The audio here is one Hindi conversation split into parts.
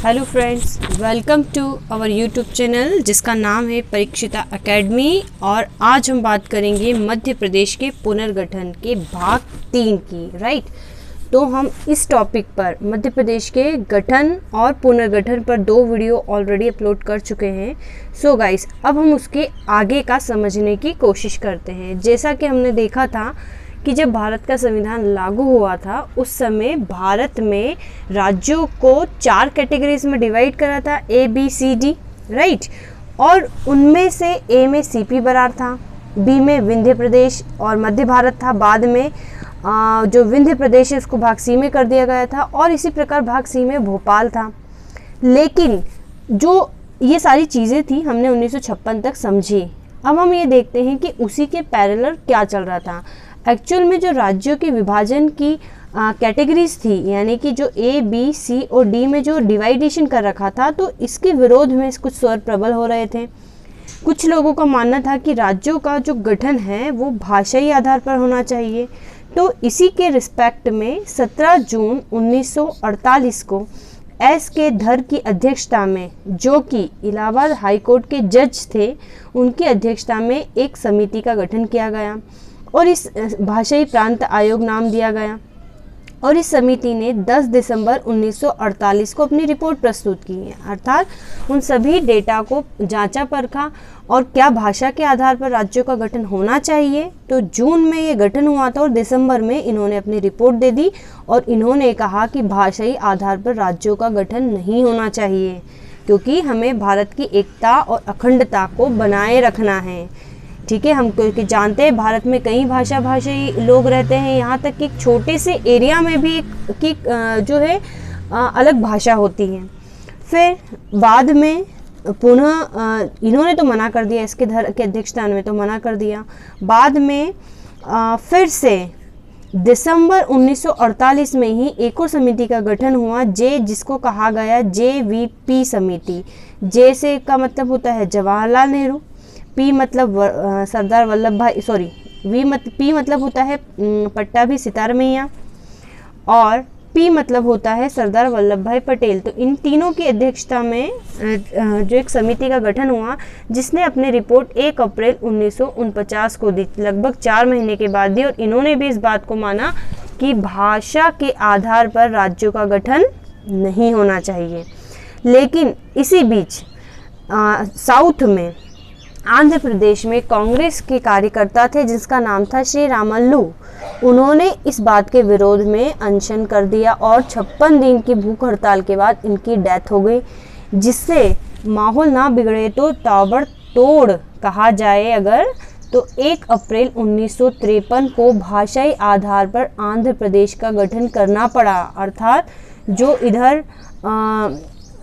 Hello friends, welcome to our YouTube channel जिसका नाम है परीक्षिता एकेडमी। और आज हम बात करेंगे मध्य प्रदेश के पुनर्गठन के भाग 3 की। राइट, तो हम इस टॉपिक पर मध्य प्रदेश के गठन और पुनर्गठन पर 2 वीडियो ऑलरेडी अपलोड कर चुके हैं। सो गाइस, अब हम उसके आगे का समझने की कोशिश करते हैं। जैसा कि हमने देखा था कि जब भारत का संविधान लागू हुआ था उस समय भारत में राज्यों को 4 कैटेगरीज में डिवाइड करा था, A B C D. Right, और उनमें से ए में सीपी बरार था, बी में विंध्य प्रदेश और मध्य भारत था। बाद में जो विंध्य प्रदेश है उसको भाग सी में कर दिया गया था और इसी प्रकार भाग सी में भोपाल था। लेकिन जो ये सारी चीज़ें थी हमने 1956 तक समझी। अब हम ये देखते हैं कि उसी के पैरेलल क्या चल रहा था। एक्चुअल में जो राज्यों के विभाजन की कैटेगरीज थी, यानी कि जो ए बी सी और डी में जो डिवाइडेशन कर रखा था, तो इसके विरोध में कुछ स्वर प्रबल हो रहे थे। कुछ लोगों का मानना था कि राज्यों का जो गठन है वो भाषाई आधार पर होना चाहिए। तो इसी के रिस्पेक्ट में 17 जून 1948 को एस के धर की अध्यक्षता में, जो कि इलाहाबाद हाई कोर्ट के जज थे, उनकी अध्यक्षता में एक समिति का गठन किया गया और इस भाषाई प्रांत आयोग नाम दिया गया। और इस समिति ने 10 दिसंबर 1948 को अपनी रिपोर्ट प्रस्तुत की है, अर्थात उन सभी डेटा को जांचा परखा और क्या भाषा के आधार पर राज्यों का गठन होना चाहिए। तो जून में ये गठन हुआ था और दिसंबर में इन्होंने अपनी रिपोर्ट दे दी और इन्होंने कहा कि भाषाई आधार पर राज्यों का गठन नहीं होना चाहिए, क्योंकि हमें भारत की एकता और अखंडता को बनाए रखना है। ठीक है, हम क्योंकि जानते हैं भारत में कई भाषाई लोग रहते हैं, यहाँ तक कि एक छोटे से एरिया में भी जो है अलग भाषा होती है। फिर बाद में पुनः इन्होंने तो मना कर दिया, इसके धर के अध्यक्षता में तो मना कर दिया। बाद में फिर से दिसंबर 1948 में ही एक और समिति का गठन हुआ, जिसको कहा गया JVP समिति। जे से का मतलब होता है जवाहरलाल नेहरू, पी मतलब सरदार वल्लभ भाई, पी मतलब होता है पट्टाभी सितार मैया और पी मतलब होता है सरदार वल्लभ भाई पटेल। तो इन तीनों की अध्यक्षता में जो एक समिति का गठन हुआ, जिसने अपनी रिपोर्ट 1 अप्रैल 1949 को दी, लगभग 4 महीने के बाद दी। और इन्होंने भी इस बात को माना कि भाषा के आधार पर राज्यों का गठन नहीं होना चाहिए। लेकिन इसी बीच साउथ में आंध्र प्रदेश में कांग्रेस के कार्यकर्ता थे जिसका नाम था श्री रामल्लू। उन्होंने इस बात के विरोध में अनशन कर दिया और 56 दिन की भूख हड़ताल के बाद इनकी डेथ हो गई, जिससे माहौल ना बिगड़े तो ताबड़तोड़ कहा जाए अगर, तो 1 अप्रैल 1953 को भाषाई आधार पर आंध्र प्रदेश का गठन करना पड़ा। अर्थात जो इधर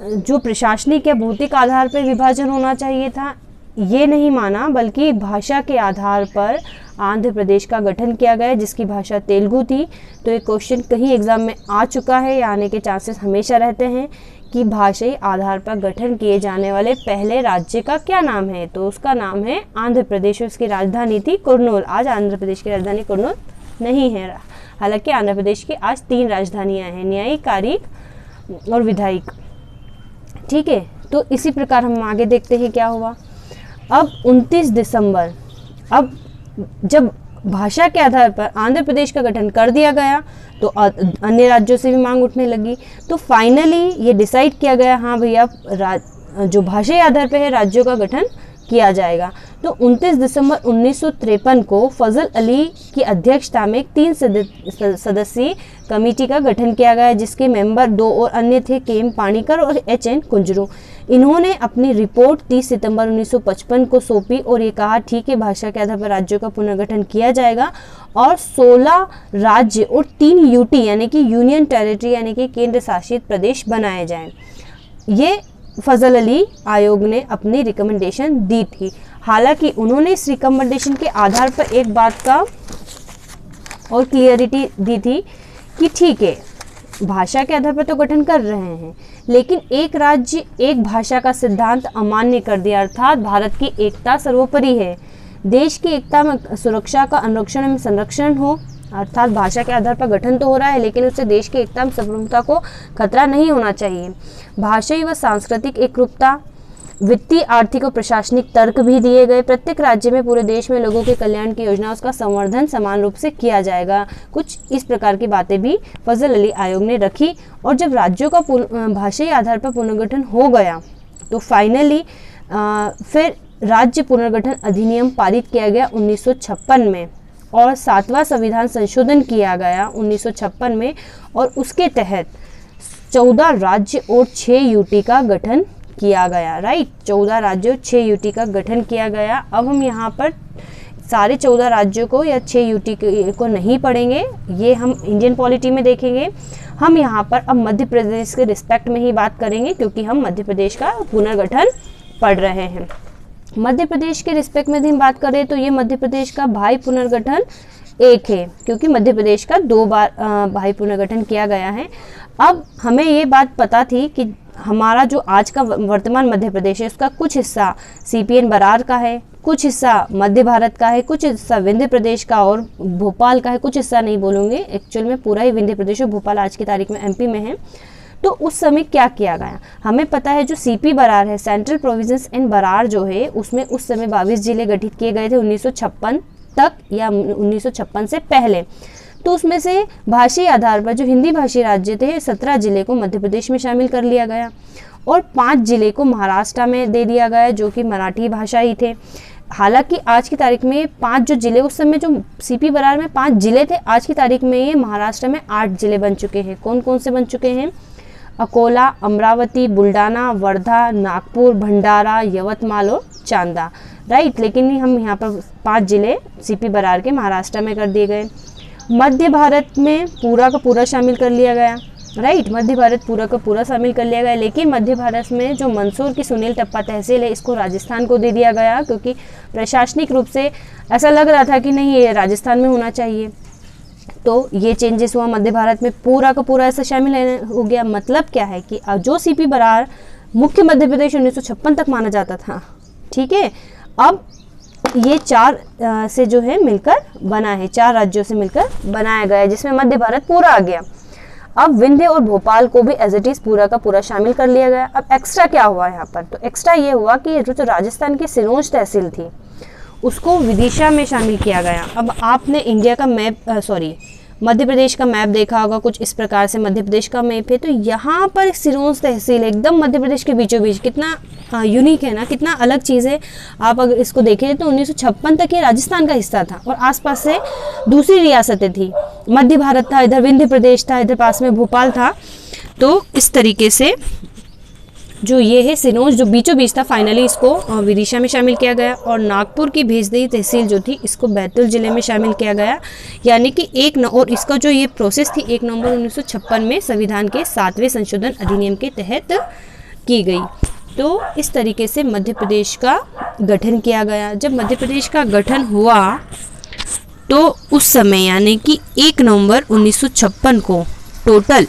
जो प्रशासनिक या भौतिक आधार पर विभाजन होना चाहिए था, ये नहीं माना, बल्कि भाषा के आधार पर आंध्र प्रदेश का गठन किया गया, जिसकी भाषा तेलुगु थी। तो ये क्वेश्चन कहीं एग्जाम में आ चुका है, या आने के चांसेस हमेशा रहते हैं कि भाषाई आधार पर गठन किए जाने वाले पहले राज्य का क्या नाम है। तो उसका नाम है आंध्र प्रदेश। उसकी राजधानी थी कुर्नूल। आज आंध्र प्रदेश की राजधानी कुर्नूल नहीं है, हालांकि आंध्र प्रदेश की आज 3 राजधानियाँ हैं, न्यायिक, कारिक और विधायिक। ठीक है, तो इसी प्रकार हम आगे देखते हैं क्या हुआ। अब 29 दिसंबर, अब जब भाषा के आधार पर आंध्र प्रदेश का गठन कर दिया गया तो अन्य राज्यों से भी मांग उठने लगी। तो फाइनली ये डिसाइड किया गया, हाँ भैया जो भाषाई आधार पर है राज्यों का गठन किया जाएगा। तो 29 दिसंबर 1953 को फजल अली की अध्यक्षता में एक 3 सदस्यीय कमेटी का गठन किया गया, जिसके मेंबर 2 और अन्य थे, KM पाणिकर और HN कुंजरू। इन्होंने अपनी रिपोर्ट 30 सितंबर 1955 को सौंपी और ये कहा ठीक है, भाषा के आधार पर राज्यों का पुनर्गठन किया जाएगा और 16 राज्य और 3 यूटी यानी कि यूनियन टेरिटरी यानी कि केंद्र शासित प्रदेश बनाए जाएं। ये फजल अली आयोग ने अपनी रिकमेंडेशन दी थी। हालांकि उन्होंने इस रिकमेंडेशन के आधार पर एक बात का और क्लियरिटी दी थी कि ठीक है, भाषा के आधार पर तो गठन कर रहे हैं, लेकिन एक राज्य एक भाषा का सिद्धांत अमान्य कर दिया, अर्थात भारत की एकता सर्वोपरि है। देश की एकता में सुरक्षा का अनुरक्षण में संरक्षण हो अर्थात भाषा के आधार पर गठन तो हो रहा है, लेकिन उससे देश की एकता एवं संप्रभुता को खतरा नहीं होना चाहिए। भाषाई व सांस्कृतिक एकरूपता, वित्तीय, आर्थिक और प्रशासनिक तर्क भी दिए गए। प्रत्येक राज्य में पूरे देश में लोगों के कल्याण की योजना, उसका संवर्धन समान रूप से किया जाएगा। कुछ इस प्रकार की बातें भी फजल अली आयोग ने रखी। और जब राज्यों का भाषाई आधार पर पुनर्गठन हो गया तो फाइनली फिर राज्य पुनर्गठन अधिनियम पारित किया गया 1956 में, और 7वां संविधान संशोधन किया गया 1956 में, और उसके तहत 14 राज्य और 6 यूटी का गठन किया गया। राइट, 14 राज्यों 6 यूटी का गठन किया गया। अब हम यहाँ पर सारे 14 राज्यों को या 6 यूटी को नहीं पढ़ेंगे, ये हम इंडियन पॉलिटी में देखेंगे। हम यहाँ पर अब मध्य प्रदेश के रिस्पेक्ट में ही बात करेंगे, क्योंकि हम मध्य प्रदेश का पुनर्गठन पढ़ रहे हैं। मध्य प्रदेश के रिस्पेक्ट में हम बात करें तो ये मध्य प्रदेश का भाई पुनर्गठन 1 है, क्योंकि मध्य प्रदेश का 2 बार भाई पुनर्गठन किया गया है। अब हमें ये बात पता थी कि हमारा जो आज का वर्तमान मध्य प्रदेश है उसका कुछ हिस्सा CPN बरार का है, कुछ हिस्सा मध्य भारत का है, कुछ हिस्सा विंध्य प्रदेश का और भोपाल का है। कुछ हिस्सा नहीं बोलूँगे, एक्चुअल में पूरा ही विंध्य प्रदेश और भोपाल आज की तारीख में MP में है। तो उस समय क्या किया गया, हमें पता है जो CP बरार है, सेंट्रल प्रोविंसेस इन बरार जो है, उसमें उस समय 22 जिले गठित किए गए थे 1956 तक या 1956 से पहले। तो उसमें से भाषाई आधार पर जो हिंदी भाषी राज्य थे 17 जिले को मध्य प्रदेश में शामिल कर लिया गया, और 5 जिले को महाराष्ट्र में दे दिया गया जो कि मराठी भाषाई थे। हालांकि आज की तारीख में 5 जो जिले, उस समय जो CP बरार में 5 जिले थे, आज की तारीख में ये महाराष्ट्र में 8 जिले बन चुके हैं। कौन कौन से बन चुके हैं? अकोला, अमरावती, बुल्डाना, वर्धा, नागपुर, भंडारा, यवतमाल और चांदा। राइट, लेकिन हम यहाँ पर 5 जिले CP बरार के महाराष्ट्र में कर दिए गए। मध्य भारत में पूरा का पूरा शामिल कर लिया गया। राइट, मध्य भारत पूरा का पूरा शामिल कर लिया गया, लेकिन मध्य भारत में जो मंदसौर की सुनील टप्पा तहसील है इसको राजस्थान को दे दिया गया, क्योंकि प्रशासनिक रूप से ऐसा लग रहा था कि नहीं ये राजस्थान में होना चाहिए। तो ये चेंजेस हुआ, मध्य भारत में पूरा का पूरा ऐसा शामिल हो गया। मतलब क्या है कि जो CP बरार मुख्य मध्य प्रदेश 1956 तक माना जाता था, ठीक है, अब ये 4 से जो है मिलकर बना है, 4 राज्यों से मिलकर बनाया गया है, जिसमें मध्य भारत पूरा आ गया। अब विंध्य और भोपाल को भी एज इट इज पूरा का पूरा शामिल कर लिया गया। अब एक्स्ट्रा क्या हुआ यहाँ पर? तो एक्स्ट्रा ये हुआ कि जो राजस्थान की सिरोंज तहसील थी उसको विदिशा में शामिल किया गया। अब आपने इंडिया का मैप मध्य प्रदेश का मैप देखा होगा, कुछ इस प्रकार से मध्य प्रदेश का मैप है। तो यहाँ पर सिरोंज तहसील एकदम मध्य प्रदेश के बीचों बीच, कितना यूनिक है ना, कितना अलग चीज़ है। आप अगर इसको देखें तो 1956 तक ये राजस्थान का हिस्सा था और आसपास से दूसरी रियासतें थी। मध्य भारत था, इधर विंध्य प्रदेश था, इधर पास में भोपाल था। तो इस तरीके से जो ये है सिरोंज जो बीचों बीच था, फाइनली इसको विदिशा में शामिल किया गया। और नागपुर की भेजदेही तहसील जो थी इसको बैतूल जिले में शामिल किया गया। यानी कि और इसका जो ये प्रोसेस थी 1 नवंबर 1956 में संविधान के 7वें संशोधन अधिनियम के तहत की गई। तो इस तरीके से मध्य प्रदेश का गठन किया गया। जब मध्य प्रदेश का गठन हुआ तो उस समय यानी कि 1 नवंबर 1956 को टोटल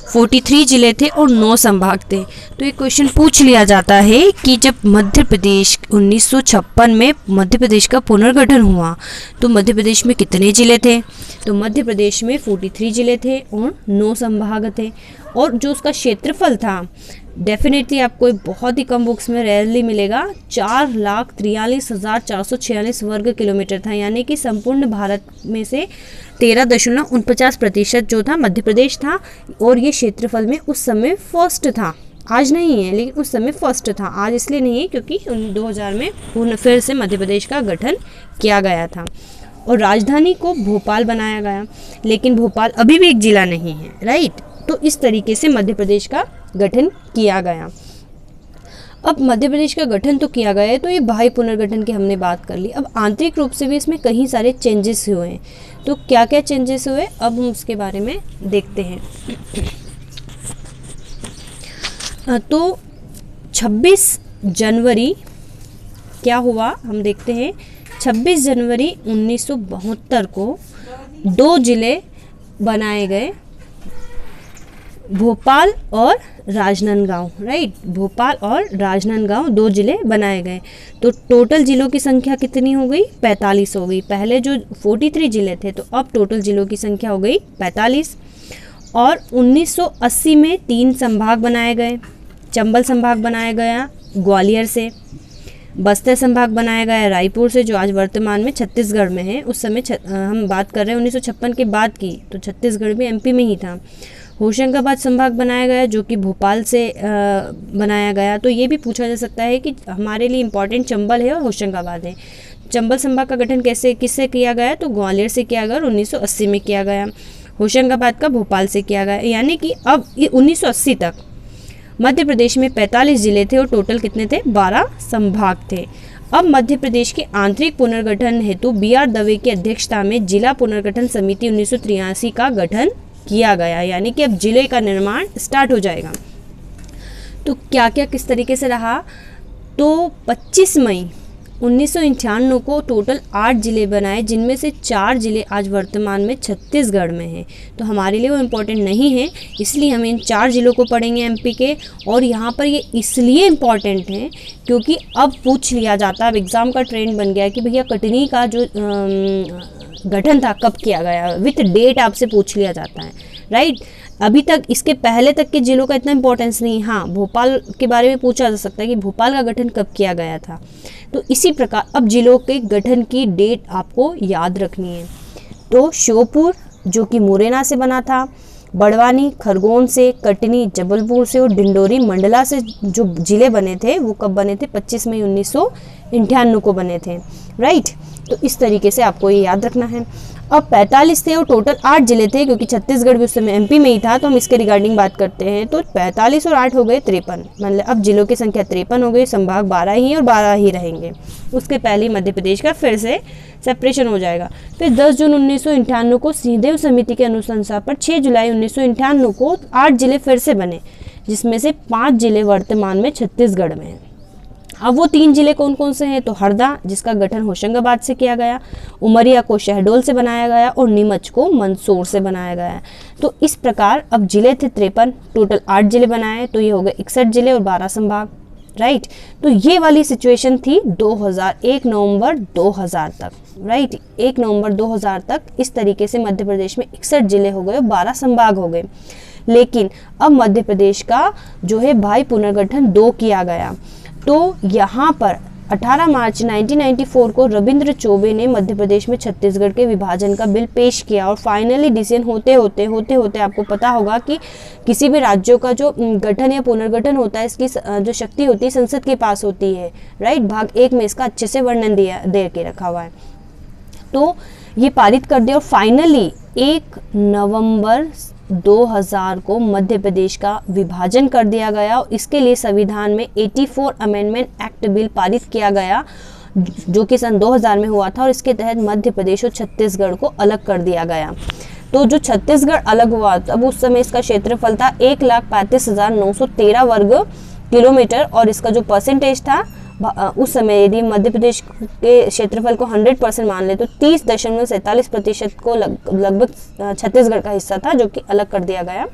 43 जिले थे और 9 संभाग थे। तो ये क्वेश्चन पूछ लिया जाता है कि जब मध्य प्रदेश 1956 में मध्य प्रदेश का पुनर्गठन हुआ तो मध्य प्रदेश में कितने जिले थे? तो मध्य प्रदेश में 43 जिले थे और 9 संभाग थे। और जो उसका क्षेत्रफल था, डेफिनेटली आपको बहुत ही कम बुक्स में रेयरली मिलेगा, 4,43,446 वर्ग किलोमीटर था। यानी कि संपूर्ण भारत में से 13.49% जो था मध्य प्रदेश था। और ये क्षेत्रफल में उस समय फर्स्ट था, आज नहीं है लेकिन उस समय फर्स्ट था। आज इसलिए नहीं है क्योंकि 2000 में फिर से मध्य प्रदेश का गठन किया गया था। और राजधानी को भोपाल बनाया गया, लेकिन भोपाल अभी भी एक जिला नहीं है। राइट, तो इस तरीके से मध्य प्रदेश का गठन किया गया। अब मध्य प्रदेश का गठन तो किया गया है, तो ये भाई पुनर्गठन की हमने बात कर ली। अब आंतरिक रूप से भी इसमें कई सारे चेंजेस हुए हैं। तो क्या क्या चेंजेस हुए अब हम उसके बारे में देखते हैं। तो 26 जनवरी क्या हुआ हम देखते हैं। 26 जनवरी 1972 को 2 जिले बनाए गए। भोपाल और राजनांदगांव, राइट, भोपाल और राजनांदगांव 2 जिले बनाए गए। तो टोटल जिलों की संख्या कितनी हो गई? 45 हो गई। पहले जो 43 जिले थे, तो अब टोटल जिलों की संख्या हो गई 45। और 1980 में 3 संभाग बनाए गए। चंबल संभाग बनाया गया ग्वालियर से, बस्तर संभाग बनाया गया रायपुर से, जो आज वर्तमान में छत्तीसगढ़ में है। उस समय हम बात कर रहे हैं 1956 के बाद की, तो छत्तीसगढ़ भी एमपी में ही था। होशंगाबाद संभाग बनाया गया, जो कि भोपाल से बनाया गया। तो ये भी पूछा जा सकता है कि हमारे लिए इम्पॉर्टेंट चंबल है और होशंगाबाद है। चंबल संभाग का गठन किससे किया गया? तो ग्वालियर से किया गया और 1980 में किया गया। होशंगाबाद का भोपाल से किया गया। यानी कि अब 1980 तक मध्य प्रदेश में 45 जिले थे और टोटल कितने थे? 12 संभाग थे। अब मध्य प्रदेश के आंतरिक पुनर्गठन हेतु BR दवे की अध्यक्षता में जिला पुनर्गठन समिति 1983 का गठन किया गया। यानी कि अब जिले का निर्माण स्टार्ट हो जाएगा। तो क्या क्या किस तरीके से रहा? तो 25 मई 1998 को टोटल 8 जिले बनाए, जिनमें से 4 जिले आज वर्तमान में छत्तीसगढ़ में हैं। तो हमारे लिए वो इम्पोर्टेंट नहीं है, इसलिए हम इन 4 जिलों को पढ़ेंगे एमपी के। और यहाँ पर ये इसलिए इम्पॉर्टेंट हैं क्योंकि अब पूछ लिया जाता है, अब एग्ज़ाम का ट्रेंड बन गया है कि भैया कटनी का जो गठन था कब किया गया, विथ डेट आपसे पूछ लिया जाता है, राइट। अभी तक इसके पहले तक के जिलों का इतना इंपॉर्टेंस नहीं। हाँ, भोपाल के बारे में पूछा जा सकता है कि भोपाल का गठन कब किया गया था। तो इसी प्रकार अब जिलों के गठन की डेट आपको याद रखनी है। तो श्योपुर जो कि मुरैना से बना था, बड़वानी खरगोन से, कटनी जबलपुर से और डिंडोरी मंडला से जो जिले बने थे वो कब बने थे? 25 मई 1998 को बने थे, राइट। तो इस तरीके से आपको ये याद रखना है। अब 45 थे और टोटल 8 जिले थे, क्योंकि छत्तीसगढ़ भी उस समय एमपी में ही था, तो हम इसके रिगार्डिंग बात करते हैं। तो 45 और 8 हो गए 53, मतलब अब जिलों की संख्या 53 हो गई। संभाग 12 ही और 12 ही रहेंगे। उसके पहले मध्य प्रदेश का फिर से सेपरेशन हो जाएगा। फिर 10 जून 1998 को सिंहदेव समिति के अनुशंसा पर 6 जुलाई 1998 को 8 जिले फिर से बने, जिसमें से 5 जिले वर्तमान में छत्तीसगढ़ में हैं। अब वो 3 जिले कौन कौन से हैं? तो हरदा, जिसका गठन होशंगाबाद से किया गया, उमरिया को शहडोल से बनाया गया और नीमच को मंदसौर से बनाया गया। तो इस प्रकार अब जिले थे 53, टोटल 8 जिले बनाए, तो ये हो गए 61 जिले और 12 संभाग, राइट। तो ये वाली सिचुएशन थी 1 नवंबर 2000 तक, राइट। 1 नवंबर 2000 तक इस तरीके से मध्य प्रदेश में 61 जिले हो गए और 12 संभाग हो गए। लेकिन अब मध्य प्रदेश का जो है भाई पुनर्गठन 2 किया गया। तो यहाँ पर 18 मार्च 1994 को रविंद्र चौबे ने मध्य प्रदेश में छत्तीसगढ़ के विभाजन का बिल पेश किया और फाइनली डिसीजन होते होते आपको पता होगा कि किसी भी राज्यों का जो गठन या पुनर्गठन होता है, इसकी जो शक्ति होती है संसद के पास होती है, राइट। भाग 1 में इसका अच्छे से वर्णन दे के रखा हुआ है। तो ये पारित कर दिया और फाइनली 1 नवंबर 2000 को मध्य प्रदेश का विभाजन कर दिया गया और इसके लिए संविधान में 84 अमेंडमेंट एक्ट बिल पारित किया गया, जो कि सन 2000 में हुआ था। और इसके तहत मध्य प्रदेश और छत्तीसगढ़ को अलग कर दिया गया। तो जो छत्तीसगढ़ अलग हुआ, तब उस समय इसका क्षेत्रफल था 1,35,913 वर्ग किलोमीटर और इसका जो परसेंटेज था उस समय, यदि मध्य प्रदेश के क्षेत्रफल को 100% मान ले तो 30.47% को लगभग छत्तीसगढ़ का हिस्सा था, जो कि अलग कर दिया गया।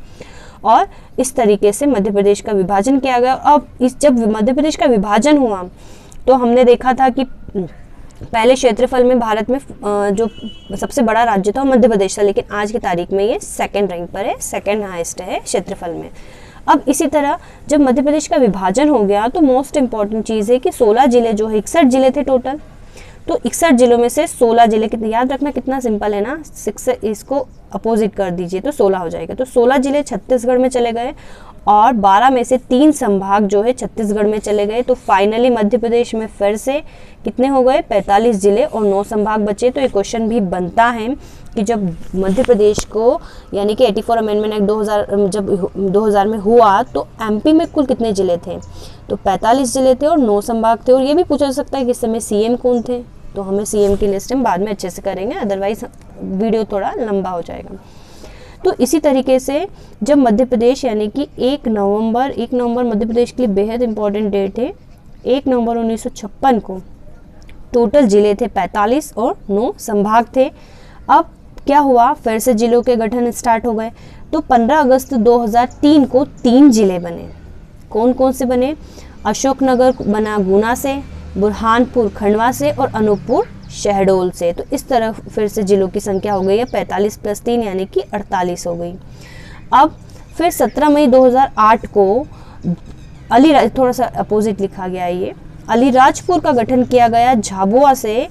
और इस तरीके से मध्य प्रदेश का विभाजन किया गया। अब जब मध्य प्रदेश का विभाजन हुआ तो हमने देखा था कि पहले क्षेत्रफल में भारत में जो सबसे बड़ा राज्य था मध्य प्रदेश था, लेकिन आज की तारीख में ये 2nd रैंक पर है, 2nd हाईएस्ट है क्षेत्रफल में। अब इसी तरह जब मध्य प्रदेश का विभाजन हो गया तो मोस्ट इंपॉर्टेंट चीज़ है कि 16 जिले जो है, 61 जिले थे टोटल, तो 61 जिलों में से 16 जिले, कितने याद रखना, कितना सिंपल है ना, 6 इसको अपोजिट कर दीजिए तो 16 हो जाएगा। तो 16 जिले छत्तीसगढ़ में चले गए और 12 में से 3 संभाग जो है छत्तीसगढ़ में चले गए। तो फाइनली मध्य प्रदेश में फिर से कितने हो गए? 45 जिले और 9 संभाग बचे। तो ये क्वेश्चन भी बनता है कि जब मध्य प्रदेश को यानी कि 84 अमेंडमेंट एक्ट 2000 जब 2000 में हुआ तो एमपी में कुल कितने जिले थे? तो 45 जिले थे और 9 संभाग थे। और ये भी पूछा जा सकता है कि इस समय सीएम कौन थे, तो हमें सीएम की लिस्ट हम बाद में अच्छे से करेंगे, अदरवाइज वीडियो थोड़ा लंबा हो जाएगा। तो इसी तरीके से जब मध्य प्रदेश यानी कि 1 नवंबर मध्य प्रदेश के लिए बेहद इंपॉर्टेंट डेट है। 1 नवंबर 1956 को टोटल जिले थे 45 और 9 संभाग थे। अब क्या हुआ? फिर से जिलों के गठन स्टार्ट हो गए। तो 15 अगस्त 2003 को 3 जिले बने। कौन कौन से बने? अशोकनगर बना गुना से, बुरहानपुर खंडवा से और अनूपपुर शहडोल से। तो इस तरह फिर से जिलों की संख्या हो गई है 45 + 3 यानी कि 48 हो गई। अब फिर 17 मई 2008 को थोड़ा सा अपोजिट लिखा गया है, ये अलीराजपुर का गठन किया गया झाबुआ से।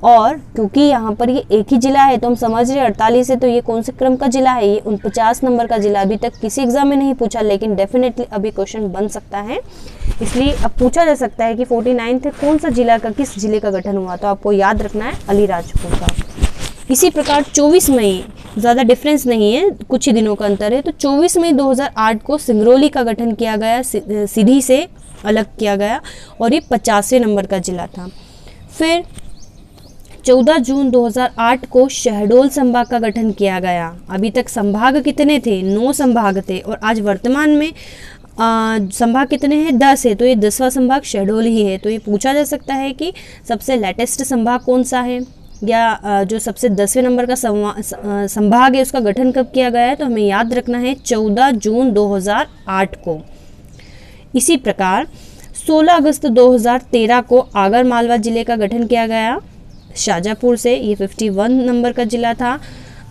और क्योंकि यहाँ पर ये एक ही जिला है तो हम समझ रहे 48 है, तो ये कौन से क्रम का जिला है? ये 49 नंबर का जिला। अभी तक किसी एग्जाम में नहीं पूछा, लेकिन डेफिनेटली अभी क्वेश्चन बन सकता है, इसलिए अब पूछा जा सकता है कि 49 कौन सा जिला का, किस जिले का गठन हुआ? तो आपको याद रखना है अलीराजपुर का। इसी प्रकार 24 मई, ज़्यादा डिफरेंस नहीं है, कुछ ही दिनों का अंतर है, तो 24 मई 2008 को सिंगरौली का गठन किया गया, सीधी से अलग किया गया और ये 50वें नंबर का जिला था। फिर 14 जून 2008 को शहडोल संभाग का गठन किया गया। अभी तक संभाग कितने थे? 9 संभाग थे और आज वर्तमान में संभाग कितने हैं? 10 है, तो ये 10वां संभाग शहडोल ही है। तो ये पूछा जा सकता है कि सबसे लेटेस्ट संभाग कौन सा है, या जो सबसे 10वें नंबर का संभाग है उसका गठन कब किया गया है? तो हमें याद रखना है 14 जून 2008 को। इसी प्रकार 16 अगस्त 2013 को आगर मालवा जिले का गठन किया गया शाजापुर से, ये 51 नंबर का जिला था।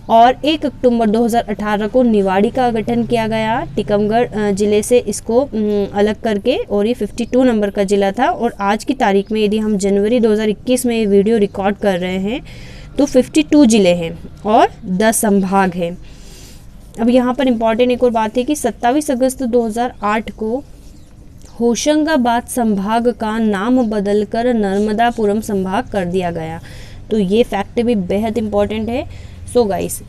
और 1 अक्टूबर 2018 को निवाड़ी का गठन किया गया टीकमगढ़ जिले से, इसको अलग करके, और ये 52 नंबर का जिला था। और आज की तारीख में यदि हम जनवरी 2021 में ये वीडियो रिकॉर्ड कर रहे हैं तो 52 जिले हैं और 10 संभाग हैं। अब यहाँ पर इम्पॉर्टेंट एक और बात है कि 27 अगस्त 2008 को होशंगाबाद संभाग का नाम बदलकर नर्मदापुरम संभाग कर दिया गया। तो ये फैक्ट भी बेहद इम्पॉर्टेंट है। सो गाइस,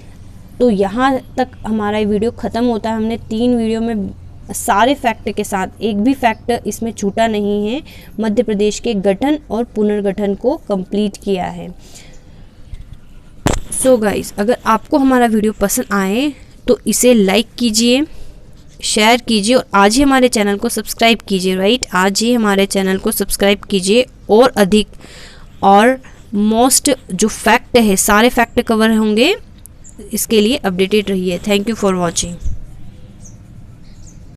तो यहाँ तक हमारा ये वीडियो ख़त्म होता है। हमने 3 वीडियो में सारे फैक्ट के साथ, एक भी फैक्ट इसमें छूटा नहीं है, मध्य प्रदेश के गठन और पुनर्गठन को कंप्लीट किया है। सो गाइस, अगर आपको हमारा वीडियो पसंद आए तो इसे लाइक कीजिए, शेयर कीजिए और आज ही हमारे चैनल को सब्सक्राइब कीजिए। राइट, आज ही हमारे चैनल को सब्सक्राइब कीजिए और अधिक और मोस्ट जो फैक्ट है, सारे फैक्ट कवर होंगे, इसके लिए अपडेटेड रहिए। Thank you for watching.